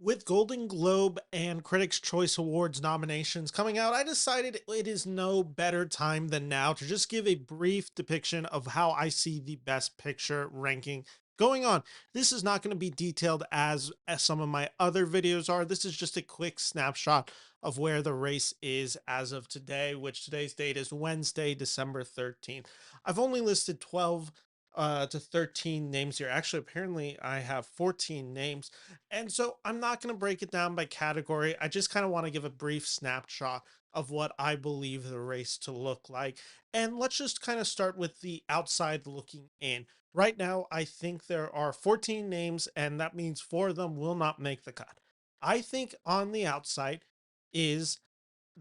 With Golden Globe and Critics' Choice Awards nominations coming out, I decided it is no better time than now to just give a brief depiction of how I see the Best Picture ranking going on. This is not going to be detailed as some of my other videos are. This is just a quick snapshot of where the race is as of today, which today's date is Wednesday, December 13th. I've only listed 12 to 13 names here. Actually, apparently I have 14 names. And so I'm not going to break it down by category. I just kind of want to give a brief snapshot of what I believe the race to look like. And let's just kind of start with the outside looking in. Right now, I think there are 14 names, and that means four of them will not make the cut. I think on the outside is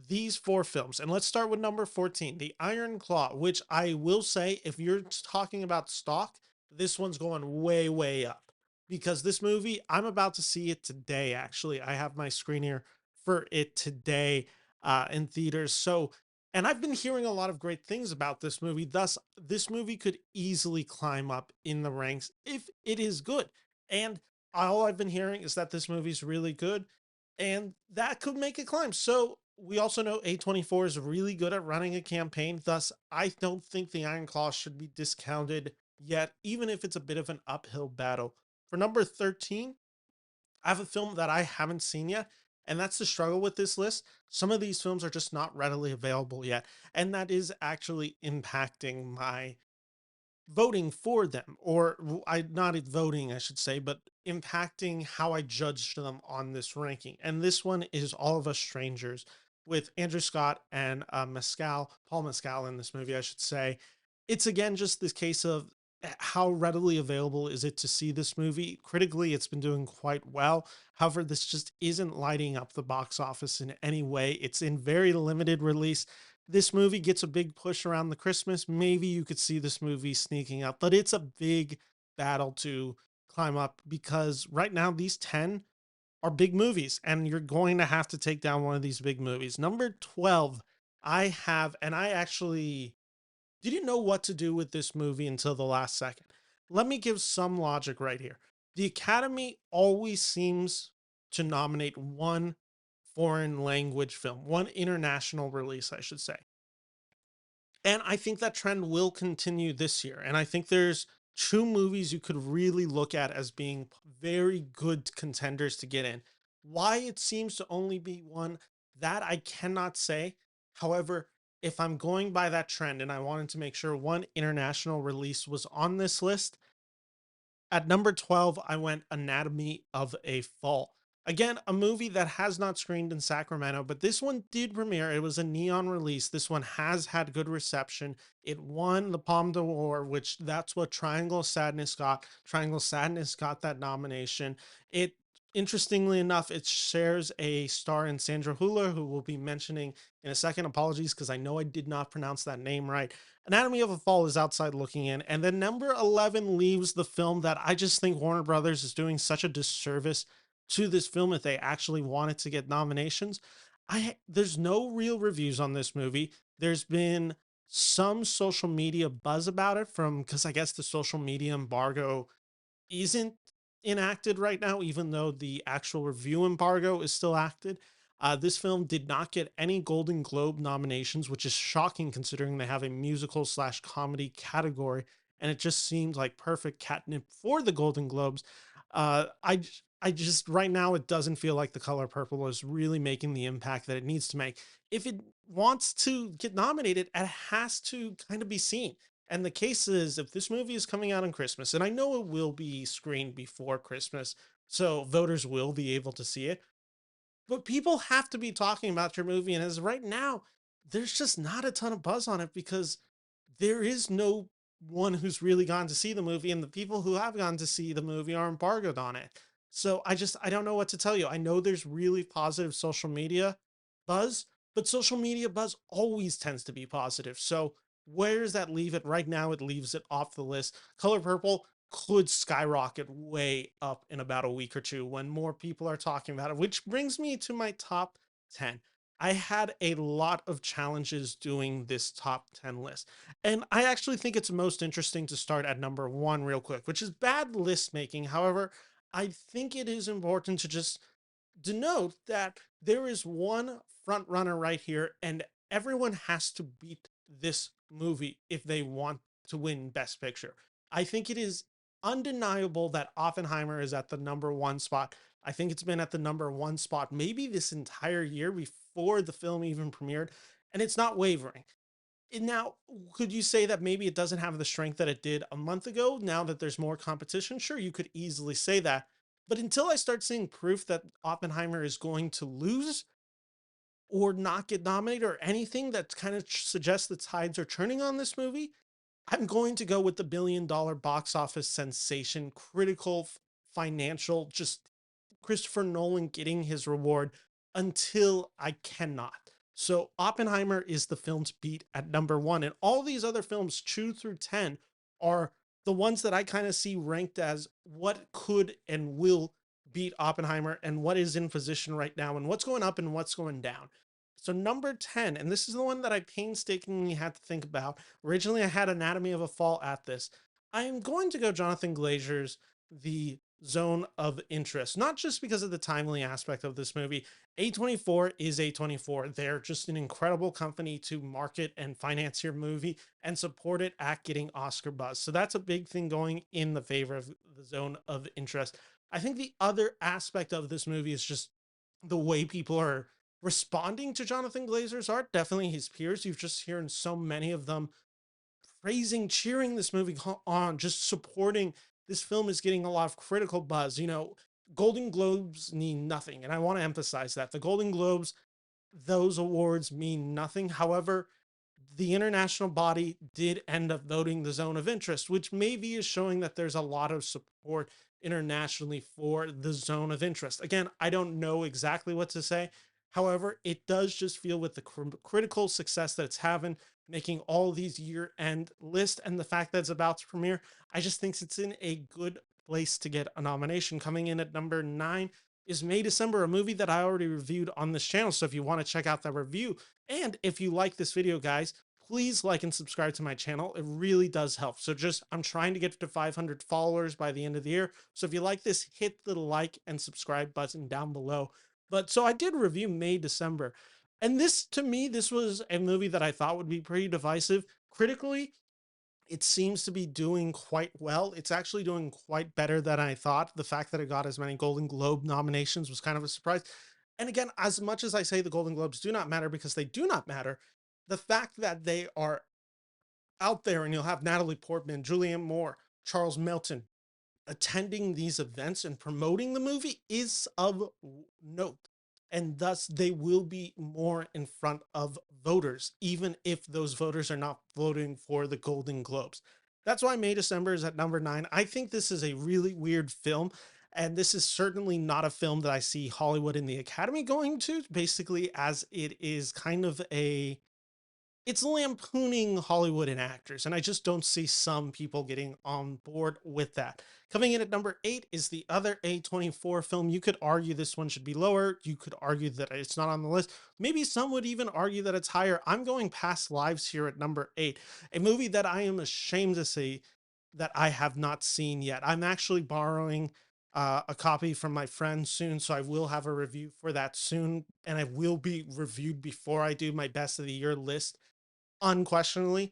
these four films. And let's start with number 14, The Iron Claw, which I will say, if you're talking about stock, this one's going way, way up because this movie, I'm about to see it today. Actually, I have my screener for it today in theaters. So, and I've been hearing a lot of great things about this movie. Thus, this movie could easily climb up in the ranks if it is good. And all I've been hearing is that this movie's really good and that could make it climb. So we also know A24 is really good at running a campaign. Thus, I don't think the Iron Claw should be discounted yet, even if it's a bit of an uphill battle. For number 13, I have a film that I haven't seen yet, and that's the struggle with this list. Some of these films are just not readily available yet, and that is actually impacting my voting for them, or I not voting, I should say, but impacting how I judge them on this ranking. And this one is All of Us Strangers with Andrew Scott and Paul Mescal in this movie, I should say. It's again just this case of how readily available is it to see this movie. Critically, it's been doing quite well. However, this just isn't lighting up the box office in any way. It's in very limited release. This movie gets a big push around the Christmas. Maybe you could see this movie sneaking up, but it's a big battle to climb up because right now these 10 are big movies and you're going to have to take down one of these big movies. Number 12, I have, and I actually didn't know what to do with this movie until the last second. Let me give some logic right here. The Academy always seems to nominate one foreign language film, one international release, I should say. And I think that trend will continue this year. And I think there's two movies you could really look at as being very good contenders to get in. Why it seems to only be one, that I cannot say. However, if I'm going by that trend and I wanted to make sure one international release was on this list, at number 12, I went Anatomy of a Fall. Again, a movie that has not screened in Sacramento, but this one did premiere. It was a neon release. This one has had good reception. It won the Palme d'Or, which that's what Triangle of Sadness got. Triangle of Sadness got that nomination. It, interestingly enough, it shares a star in Sandra Hüller, who we'll be mentioning in a second. Apologies, because I know I did not pronounce that name right. Anatomy of a Fall is outside looking in. And then number 11 leaves the film that I just think Warner Brothers is doing such a disservice to this film if they actually wanted to get nominations. There's no real reviews on this movie. There's been some social media buzz about it from because I guess the social media embargo isn't enacted right now, even though the actual review embargo is still acted. This film did not get any Golden Globe nominations, which is shocking considering they have a musical slash comedy category, and it just seemed like perfect catnip for the Golden Globes. I just right now it doesn't feel like The Color Purple is really making the impact that it needs to make. If it wants to get nominated, it has to kind of be seen. And the case is, if this movie is coming out on Christmas, and I know it will be screened before Christmas, so voters will be able to see it, but people have to be talking about your movie. And as right now, there's just not a ton of buzz on it because there is no one who's really gone to see the movie, and the people who have gone to see the movie are embargoed on it. So I don't know what to tell you. I know there's really positive social media buzz, but social media buzz always tends to be positive. So where does that leave it? Right now, it leaves it off the list. Color Purple could skyrocket way up in about a week or two when more people are talking about it, which brings me to my top 10. I had a lot of challenges doing this top 10 list. And I actually think it's most interesting to start at number one real quick, which is bad list making. However, I think it is important to just denote that there is one front runner right here, and everyone has to beat this movie if they want to win Best Picture. I think it is undeniable that Oppenheimer is at the number one spot. I think it's been at the number one spot maybe this entire year before the film even premiered, and it's not wavering. And now, could you say that maybe it doesn't have the strength that it did a month ago now that there's more competition? Sure, you could easily say that. But until I start seeing proof that Oppenheimer is going to lose or not get nominated or anything that kind of suggests the tides are turning on this movie, I'm going to go with the $1 billion box office sensation, critical, financial, just Christopher Nolan getting his reward until I cannot. So Oppenheimer is the film to beat at number one. And all these other films, 2 through 10, are the ones that I kind of see ranked as what could and will beat Oppenheimer and what is in position right now and what's going up and what's going down. So number 10, and this is the one that I painstakingly had to think about. Originally, I had Anatomy of a Fall at this. I am going to go Jonathan Glazer's The Zone of Interest, not just because of the timely aspect of this movie. A24 is A24. They're just an incredible company to market and finance your movie and support it at getting Oscar buzz. So that's a big thing going in the favor of The Zone of Interest. I think the other aspect of this movie is just the way people are responding to Jonathan Glazer's art. Definitely his peers. You've just hearing so many of them praising, cheering this movie on, just supporting. This film is getting a lot of critical buzz. Golden Globes mean nothing. And I want to emphasize that. The Golden Globes, those awards mean nothing. However, the international body did end up voting the zone of interest, which maybe is showing that there's a lot of support internationally for the zone of interest. Again, I don't know exactly what to say. However, it does just feel with the critical success that it's having, making all these year end lists, and the fact that it's about to premiere, I just think it's in a good place to get a nomination. Coming in at number 9 is May December, a movie that I already reviewed on this channel. So if you want to check out that review, and if you like this video, guys, please like and subscribe to my channel. It really does help. So I'm trying to get to 500 followers by the end of the year. So if you like this, hit the like and subscribe button down below. But so I did review May December. And this, to me, this was a movie that I thought would be pretty divisive. Critically, it seems to be doing quite well. It's actually doing quite better than I thought. The fact that it got as many Golden Globe nominations was kind of a surprise. And again, as much as I say the Golden Globes do not matter because they do not matter, the fact that they are out there and you'll have Natalie Portman, Julianne Moore, Charles Melton attending these events and promoting the movie is of note. And thus, they will be more in front of voters, even if those voters are not voting for the Golden Globes. That's why May December is at number 9. I think this is a really weird film. And this is certainly not a film that I see Hollywood and the Academy going to, basically, as it is kind of it's lampooning Hollywood and actors, and I just don't see some people getting on board with that. Coming in at number 8 is the other A24 film. You could argue this one should be lower. You could argue that it's not on the list. Maybe some would even argue that it's higher. I'm going Past Lives here at number 8, a movie that I am ashamed to say that I have not seen yet. I'm actually borrowing a copy from my friend soon, so I will have a review for that soon, and I will be reviewed before I do my best of the year list unquestionably.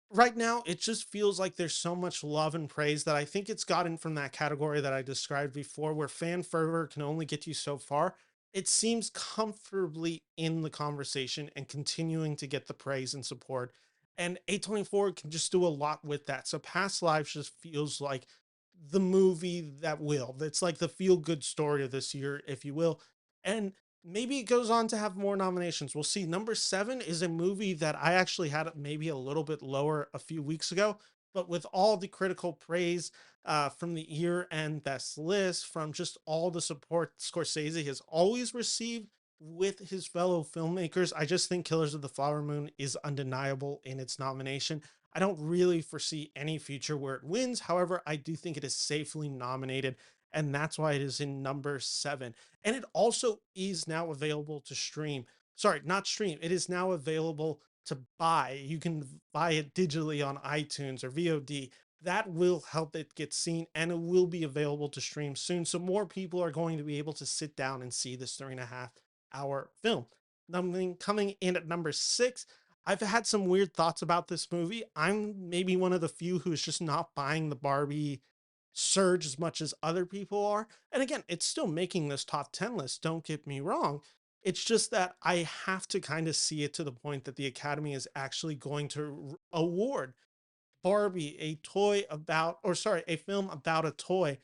Right now, it just feels like there's so much love and praise that I think it's gotten from that category that I described before, where fan fervor can only get you so far. It seems comfortably in the conversation and continuing to get the praise and support. And A24 can just do a lot with that. So Past Lives just feels like the movie that will. It's like the feel good story of this year, if you will. And maybe it goes on to have more nominations. We'll see. Number 7 is a movie that I actually had maybe a little bit lower a few weeks ago, but with all the critical praise from the year and best list, from just all the support Scorsese has always received with his fellow filmmakers, I just think Killers of the Flower Moon is undeniable in its nomination. I don't really foresee any future where it wins. However, I do think it is safely nominated, and that's why it is in number 7. And it also is now available to stream. Sorry, not stream. It is now available to buy. You can buy it digitally on iTunes or VOD. that will help it get seen, and it will be available to stream soon. So more people are going to be able to sit down and see this 3.5 hour film. Coming in at number six, I've had some weird thoughts about this movie. I'm maybe one of the few who's just not buying the Barbie surge as much as other people are. And again, it's still making this top 10 list, don't get me wrong. It's just that I have to kind of see it to the point that the Academy is actually going to award Barbie a toy about, or sorry, a film about a toy,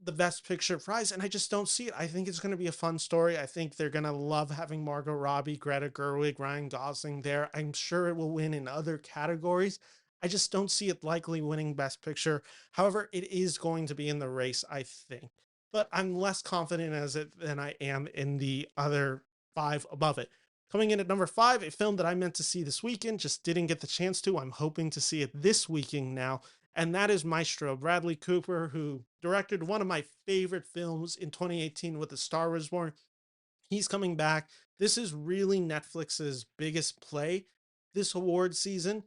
the best picture prize, and I just don't see it. I think it's going to be a fun story. I think they're going to love having Margot Robbie, Greta Gerwig, Ryan Gosling there. I'm sure it will win in other categories. I just don't see it likely winning best picture. However, it is going to be in the race, I think. But I'm less confident as it than I am in the other five above it. Coming in at number five, a film that I meant to see this weekend, just didn't get the chance to. I'm hoping to see it this weekend now, and that is Maestro. Bradley Cooper, who directed one of my favorite films in 2018 with The Star Was Born. He's coming back. This is really Netflix's biggest play this award season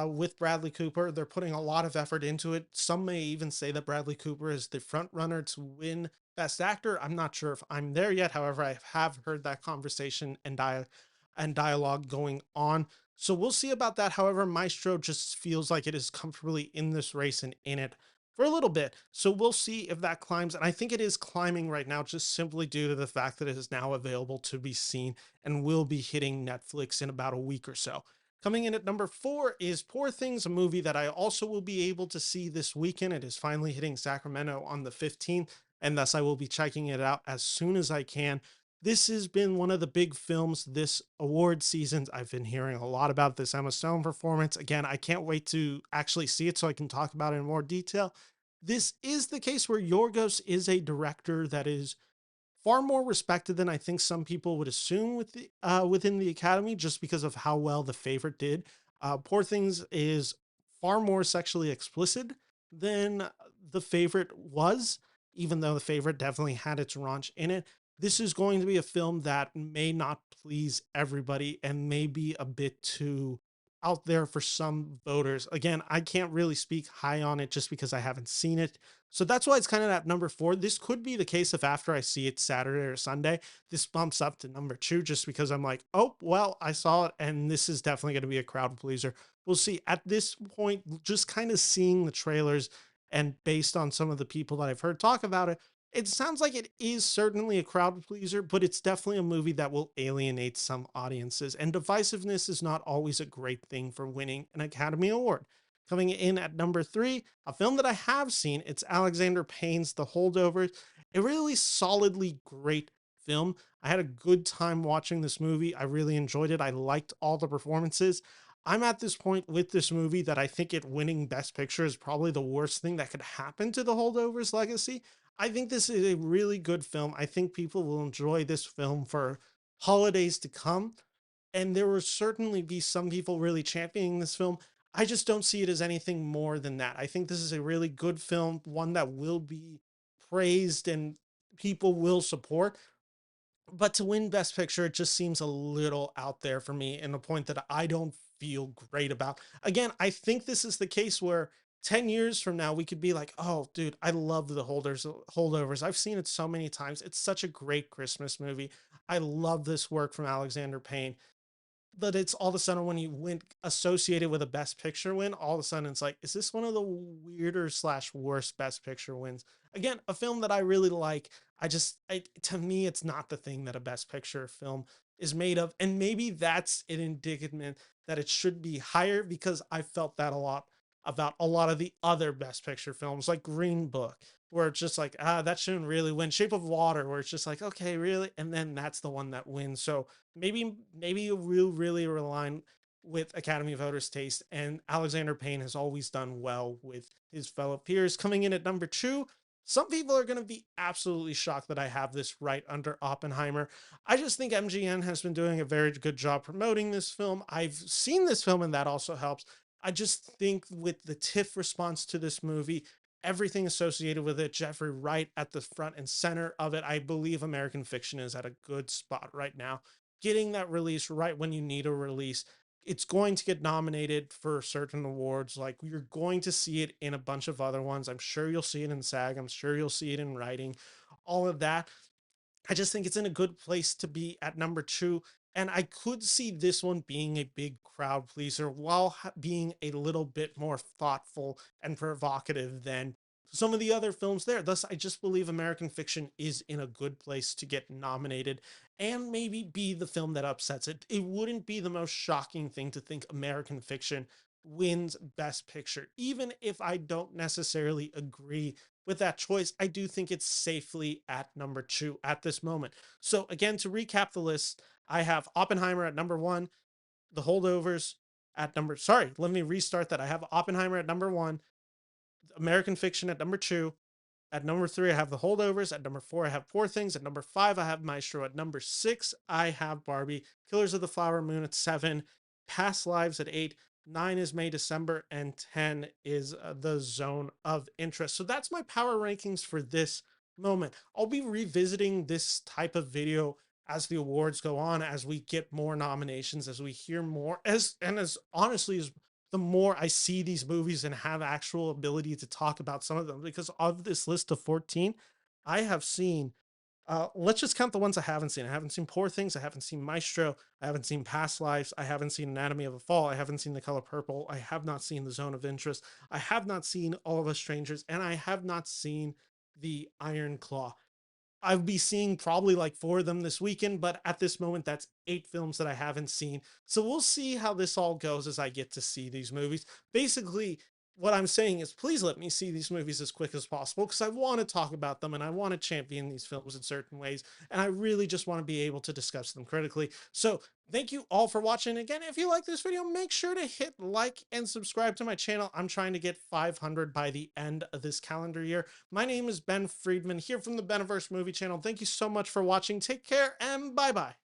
with Bradley Cooper. They're putting a lot of effort into it. Some may even say that Bradley Cooper is the front runner to win Best Actor. I'm not sure if I'm there yet. However, I have heard that conversation and dialogue going on. So we'll see about that. However, Maestro just feels like it is comfortably in this race and in it for a little bit. So we'll see if that climbs. And I think it is climbing right now, just simply due to the fact that it is now available to be seen and will be hitting Netflix in about a week or so. Coming in at number four is Poor Things, a movie that I also will be able to see this weekend. It is finally hitting Sacramento on the 15th, and thus I will be checking it out as soon as I can. This has been one of the big films this award season. I've been hearing a lot about this Emma Stone performance. Again, I can't wait to actually see it so I can talk about it in more detail. This is the case where Yorgos is a director that is far more respected than I think some people would assume within the Academy, just because of how well The Favorite did. Poor Things is far more sexually explicit than The Favorite was, even though The Favorite definitely had its raunch in it. This is going to be a film that may not please everybody and may be a bit too out there for some voters. Again, I can't really speak high on it just because I haven't seen it. So that's why it's kind of at number four. This could be the case if after I see it Saturday or Sunday, this bumps up to number two just because I'm like, oh, well, I saw it and this is definitely going to be a crowd pleaser. We'll see. At this point, just kind of seeing the trailers and based on some of the people that I've heard talk about it, it sounds like it is certainly a crowd pleaser, but it's definitely a movie that will alienate some audiences. And divisiveness is not always a great thing for winning an Academy Award. Coming in at number three, a film that I have seen, it's Alexander Payne's The Holdovers. A really solidly great film. I had a good time watching this movie. I really enjoyed it. I liked all the performances. I'm at this point with this movie that I think it winning Best Picture is probably the worst thing that could happen to The Holdovers legacy. I think this is a really good film. I think people will enjoy this film for holidays to come, and there will certainly be some people really championing this film. I just don't see it as anything more than that. I think this is a really good film, one that will be praised and people will support. But to win Best Picture, it just seems a little out there for me, and a point that I don't feel great about. Again, I think this is the case where 10 years from now we could be like, oh dude, I love the holdovers. I've seen it so many times. It's such a great Christmas movie. I love this work from Alexander Payne. But it's all of a sudden when you went associated with a best picture win, all of a sudden it's like, is this one of the weirder slash worst best picture wins? Again, a film that I really like. To me, it's not the thing that a best picture film is made of. And maybe that's an indictment that it should be higher, because I felt that a lot about a lot of the other best picture films like Green Book, where it's just like, that shouldn't really win. Shape of Water, where it's just like, okay, really? And then that's the one that wins. So maybe you will really align with Academy voters' taste. And Alexander Payne has always done well with his fellow peers. Coming in at number two, some people are going to be absolutely shocked that I have this right under Oppenheimer. I just think MGM has been doing a very good job promoting this film. I've seen this film, and that also helps. I just think with the TIFF response to this movie, everything associated with it, Jeffrey Wright at the front and center of it, I believe American Fiction is at a good spot right now, getting that release right when you need a release. it's going to get nominated for certain awards. Like you're going to see it in a bunch of other ones. I'm sure you'll see it in SAG. I'm sure you'll see it in writing, all of that. I just think it's in a good place to be at number two. And I could see this one being a big crowd pleaser while being a little bit more thoughtful and provocative than some of the other films there. Thus, I just believe American Fiction is in a good place to get nominated and maybe be the film that upsets it. It wouldn't be the most shocking thing to think American Fiction wins Best Picture, even if I don't necessarily agree with that choice. I do think it's safely at number two at this moment. So, again, to recap the list, I have Oppenheimer at number one, The Holdovers at number, sorry, let me restart that. I have Oppenheimer at number one, American Fiction at number two. At number three, I have The Holdovers. At number four, I have Poor Things. At number five, I have Maestro. At number six, I have Barbie. Killers of the Flower Moon at seven. Past Lives at eight. Nine is May, December. And 10 is The Zone of Interest. So that's my power rankings for this moment. I'll be revisiting this type of video as the awards go on, as we get more nominations, as we hear more, as honestly as the more I see these movies and have actual ability to talk about some of them, because of this list of 14, I have seen, let's just count the ones I haven't seen. I haven't seen Poor Things. I haven't seen Maestro. I haven't seen Past Lives. I haven't seen Anatomy of a Fall. I haven't seen The Color Purple. I have not seen The Zone of Interest. I have not seen All of Us Strangers. And I have not seen The Iron Claw. I'll be seeing probably like four of them this weekend, but at this moment, that's eight films that I haven't seen. So we'll see how this all goes as I get to see these movies. Basically, what I'm saying is please let me see these movies as quick as possible because I want to talk about them and I want to champion these films in certain ways. And I really just want to be able to discuss them critically. So thank you all for watching. Again, if you like this video, make sure to hit like and subscribe to my channel. I'm trying to get 500 by the end of this calendar year. My name is Ben Friedman here from the Beniverse Movie Channel. Thank you so much for watching. Take care and bye-bye.